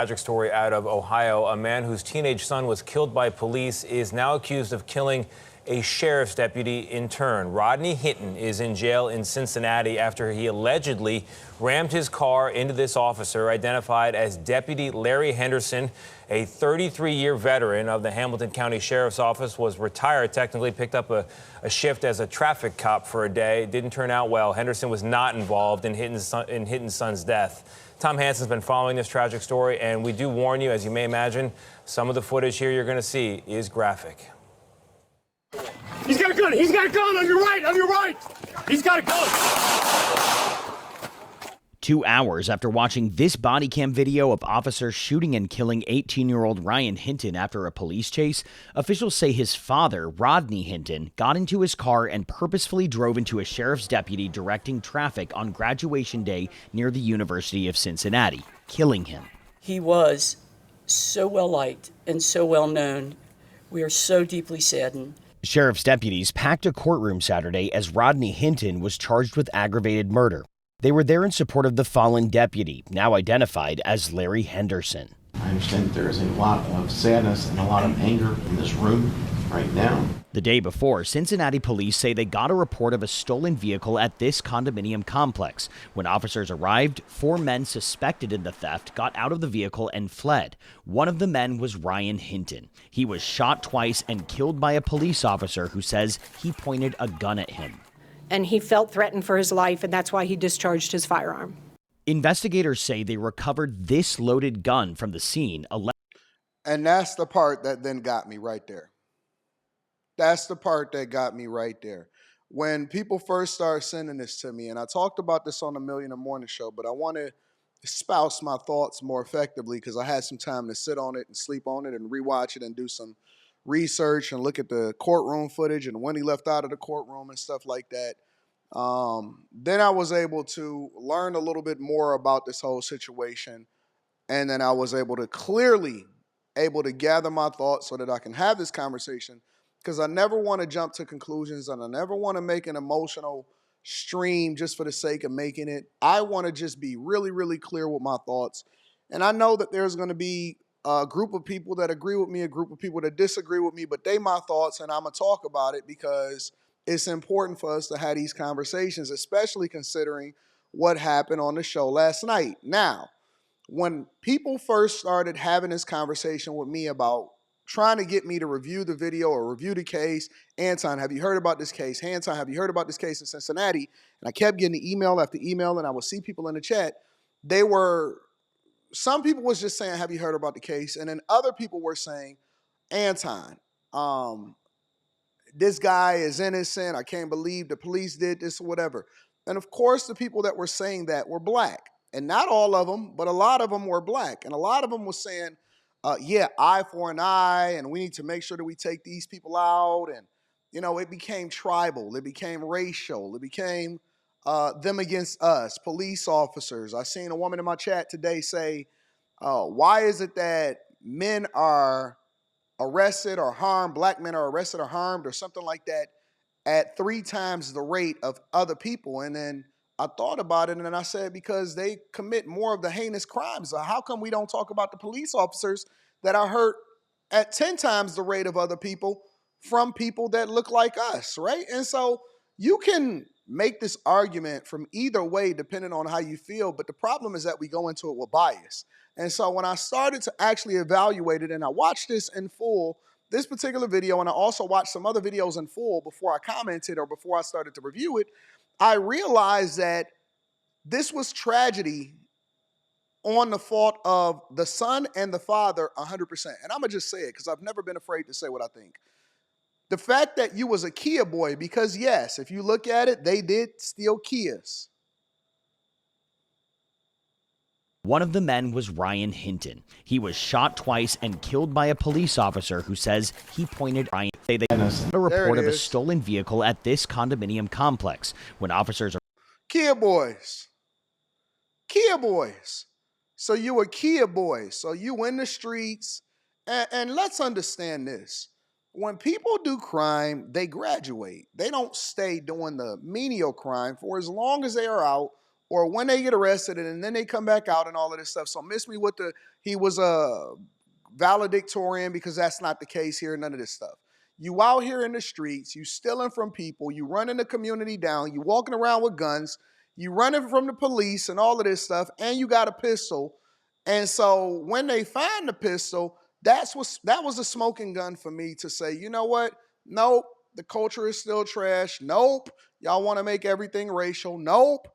tragic story out of Ohio. A man whose teenage son was killed by police is now accused of killing a sheriff's deputy in turn. Rodney Hinton is in jail in Cincinnati after he allegedly rammed his car into this officer, identified as Deputy Larry Henderson, a 33-year veteran of the Hamilton County Sheriff's Office, was retired, technically picked up a shift as a traffic cop for a day. It didn't turn out well. Henderson was not involved in Hinton's son's death. Tom Hansen's been following this tragic story, and we do warn you, as you may imagine, some of the footage here you're going to see is graphic. He's got a gun! He's got a gun! On your right! On your right! He's got a gun! 2 hours after watching this body cam video of officers shooting and killing 18-year-old Ryan Hinton after a police chase, officials say his father, Rodney Hinton, got into his car and purposefully drove into a sheriff's deputy directing traffic on graduation day near the University of Cincinnati, killing him. He was so well liked and so well known. We are so deeply saddened. Sheriff's deputies packed a courtroom Saturday as Rodney Hinton was charged with aggravated murder. They were there in support of the fallen deputy, now identified as Larry Henderson. I understand there is a lot of sadness and a lot of anger in this room right now. The day before, Cincinnati police say they got a report of a stolen vehicle at this condominium complex. When officers arrived, 4 men suspected in the theft got out of the vehicle and fled. One of the men was Ryan Hinton. He was shot twice and killed by a police officer who says he pointed a gun at him. And he felt threatened for his life, and that's why he discharged his firearm. Investigators say they recovered this loaded gun from the scene. And that's the part that then got me right there. That's the part that got me right there. When people first started sending this to me, and I talked about this on the Millionaire Morning Show, but I want to espouse my thoughts more effectively because I had some time to sit on it and sleep on it and rewatch it and do some research and look at the courtroom footage and when he left out of the courtroom and stuff like that. Then I was able to learn a little bit more about this whole situation, and then I was able to clearly gather my thoughts so that I can have this conversation, because I never want to jump to conclusions and I never want to make an emotional stream just for the sake of making it. I want to just be really, really clear with my thoughts. And I know that there's going to be a group of people that agree with me, a group of people that disagree with me, but they my thoughts, and I'm going to talk about it because it's important for us to have these conversations, especially considering what happened on the show last night. Now, when people first started having this conversation with me about trying to get me to review the video or review the case, Anton, have you heard about this case? Anton, have you heard about this case in Cincinnati? And I kept getting email after email, and I would see people in the chat. Some people was just saying, have you heard about the case? And then other people were saying, Anton, this guy is innocent. I can't believe the police did this or whatever. And of course, the people that were saying that were black. And not all of them, but a lot of them were black. And a lot of them was saying, yeah, eye for an eye, and we need to make sure that we take these people out. And, you know, it became tribal. It became racial. It became them against us, police officers. I seen a woman in my chat today say, why is it that men are arrested or harmed, black men are arrested or harmed or something like that at 3 times the rate of other people? And then I thought about it, and then I said, because they commit more of the heinous crimes. How come we don't talk about the police officers that are hurt at 10 times the rate of other people from people that look like us, right? And so you can make this argument from either way depending on how you feel, but the problem is that we go into it with bias. And so when I started to actually evaluate it, and I watched this in full, this particular video, and I also watched some other videos in full before I commented or before I started to review it, I realized that this was tragedy on the fault of the son and the father 100%. And I'm going to just say it because I've never been afraid to say what I think. The fact that you was a Kia boy, because yes, if you look at it, they did steal Kias. One of the men was Ryan Hinton. He was shot twice and killed by a police officer who says he pointed Ryan. They got a report of a stolen vehicle at this condominium complex. When officers Kia boys. Kia boys. So you a Kia boy. So you in the streets. And let's understand this. When people do crime, they graduate. They don't stay doing the menial crime for as long as they are out or when they get arrested and then they come back out and all of this stuff. So miss me with he was a valedictorian, because that's not the case here, none of this stuff. You out here in the streets, you stealing from people, you running the community down, you walking around with guns, you running from the police and all of this stuff, and you got a pistol. And so when they find the pistol, that was a smoking gun for me to say, you know what? Nope, the culture is still trash. Nope, y'all want to make everything racial. Nope.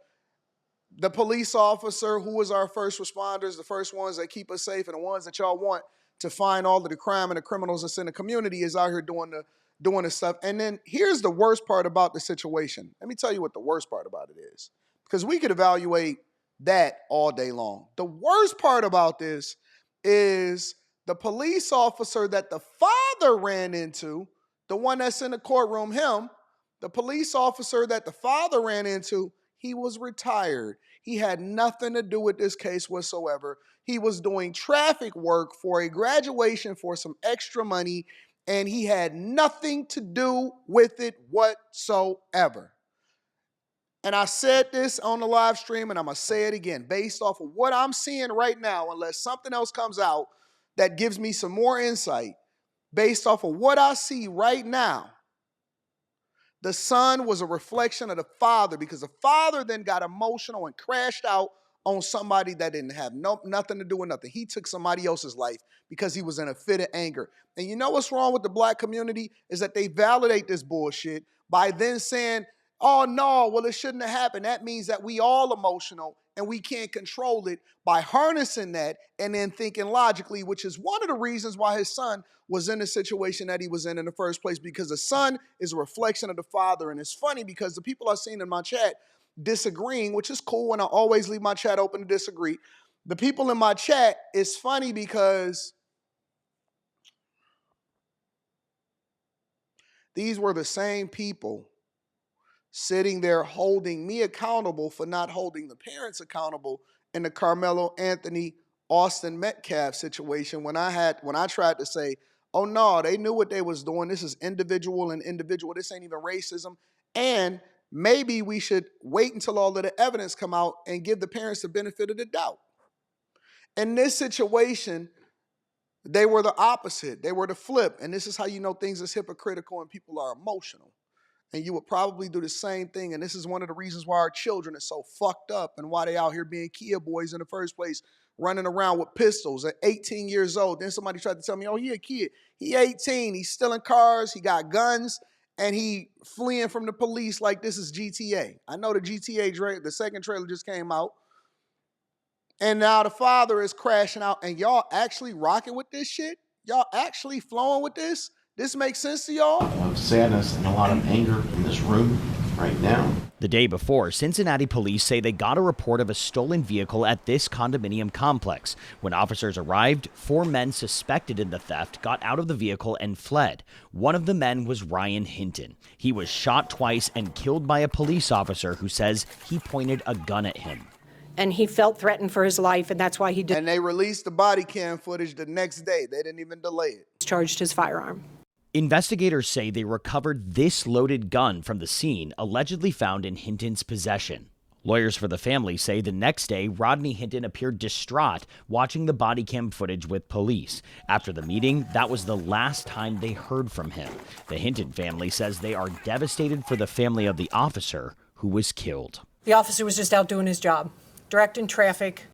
The police officer, who was our first responders, the first ones that keep us safe and the ones that y'all want to find all of the crime and the criminals that's in the community, is out here doing the stuff. And then here's the worst part about the situation. Let me tell you what the worst part about it is, because we could evaluate that all day long. The worst part about this is the police officer that the father ran into, the one that's in the courtroom, the police officer that the father ran into, he was retired. He had nothing to do with this case whatsoever. He was doing traffic work for a graduation for some extra money, and he had nothing to do with it whatsoever. And I said this on the live stream, and I'm going to say it again. Based off of what I'm seeing right now, unless something else comes out that gives me some more insight, based off of what I see right now, the son was a reflection of the father, because the father then got emotional and crashed out on somebody that didn't have nothing to do with nothing. He took somebody else's life because he was in a fit of anger. And you know what's wrong with the black community is that they validate this bullshit by then saying, oh no, well, it shouldn't have happened. That means that we all emotional and we can't control it, by harnessing that and then thinking logically, which is one of the reasons why his son was in the situation that he was in the first place, because the son is a reflection of the father. And it's funny because the people I've seen in my chat disagreeing, which is cool, and I always leave my chat open to disagree. The people in my chat, it's funny because these were the same people sitting there holding me accountable for not holding the parents accountable in the Carmelo Anthony Austin Metcalf situation, when I tried to say, oh no, they knew what they was doing. This is individual and individual. This ain't even racism. And maybe we should wait until all of the evidence come out and give the parents the benefit of the doubt. In this situation, they were the opposite. They were the flip. And this is how you know things is hypocritical and people are emotional. And you would probably do the same thing. And this is one of the reasons why our children are so fucked up and why they out here being Kia boys in the first place, running around with pistols at 18 years old. Then somebody tried to tell me, oh, he a kid. He 18. He's stealing cars. He got guns. And he fleeing from the police like this is GTA. I know the GTA, the second trailer just came out. And now the father is crashing out. And y'all actually rocking with this shit? Y'all actually flowing with this? This makes sense to y'all? Of sadness and a lot of anger in this room right now. The day before, Cincinnati police say they got a report of a stolen vehicle at this condominium complex. When officers arrived, 4 men suspected in the theft got out of the vehicle and fled. One of the men was Ryan Hinton. He was shot twice and killed by a police officer who says he pointed a gun at him. And he felt threatened for his life, and that's why he And they released the body cam footage the next day. They didn't even delay it. discharged his firearm. Investigators say they recovered this loaded gun from the scene allegedly found in Hinton's possession. Lawyers for the family say the next day, Rodney Hinton appeared distraught watching the body cam footage with police. After the meeting, that was the last time they heard from him. The Hinton family says they are devastated for the family of the officer who was killed. The officer was just out doing his job, directing traffic.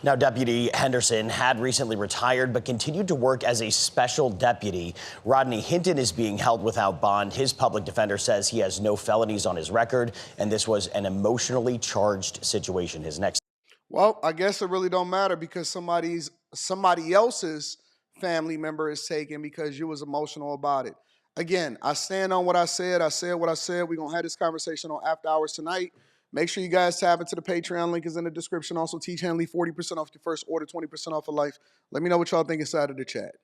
Now, Deputy Henderson had recently retired but continued to work as a special deputy. Rodney Hinton is being held without bond. His public defender says he has no felonies on his record, and this was an emotionally charged situation. His next. Well, I guess it really don't matter because somebody else's family member is taken because you was emotional about it. Again, I stand on what I said. I said what I said. We're going to have this conversation on After Hours tonight. Make sure you guys tap into the Patreon. Link is in the description. Also, teach Hanley 40% off your first order, 20% off of life. Let me know what y'all think inside of the chat.